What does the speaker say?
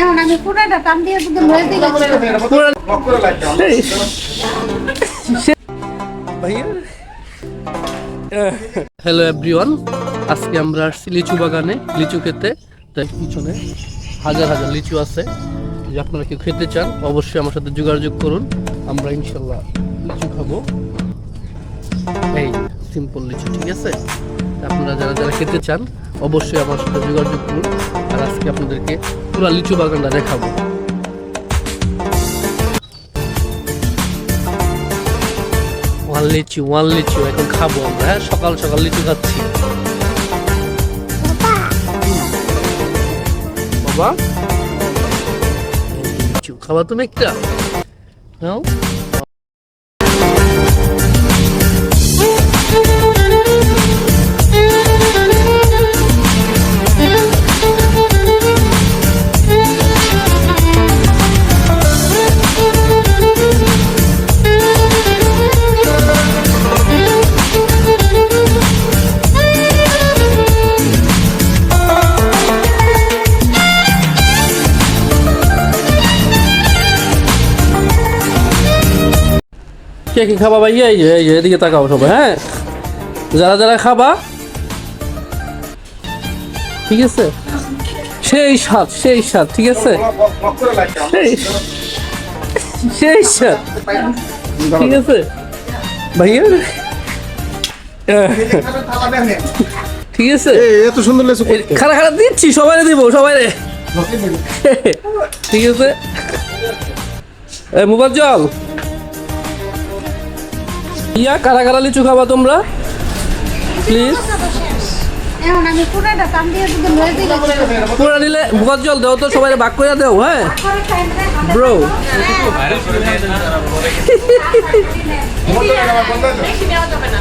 এখন আমি পুরোটা টান দিয়ে শুধু লয়ে দিই। হ্যালো এভরিওয়ান, আজকে আমরা আসছি লিচু বাগানে, লিচু খেতে। তাই পিছনে হাজার হাজার লিচু আছে। যদি আপনারা কেউ খেতে চান অবশ্যই আমার সাথে যোগাযোগ করুন, আমরা ইনশাল্লাহ লিচু খাবো। এই সিম্পল লিচু, ঠিক আছে? আপনারা যারা যারা খেতে চান অবশ্যই আমার সাথে যোগাযোগ করুন। আর আজকে আপনাদেরকে পুরো লিচু বাগানটা দেখাবো। ওয়ান লিচু এখন খাবো আমরা। হ্যাঁ, সকাল সকাল লিচু খাচ্ছি। বাবা লিচু খাবা তুমি একটা? নাও। কে কি খাবা ভাই? এই যে এদিকে তাকাও সবাই। হ্যাঁ, যারা যারা খাবা, ঠিক আছে? সেই স্বাদ, ঠিক আছে? সেই স্বাদ, ঠিক আছে ভাইয়া? ঠিক আছে, এত সুন্দর লেচু খারা খারা দিচ্ছি, সবাই দিব, সবাই। ঠিক আছে, মুবাজ্জল ইয়া কারা কারা লিচু খাবা তোমরা প্লিজ? এখন আমি পুরোটা টান দিয়ে শুধু লয়ে দিই। পুরা নিলে মুবাজ্জল দাও তো, সবাই ভাগ করে দাও। হ্যাঁ ব্রো, বেশি নেওয়া যাবে না।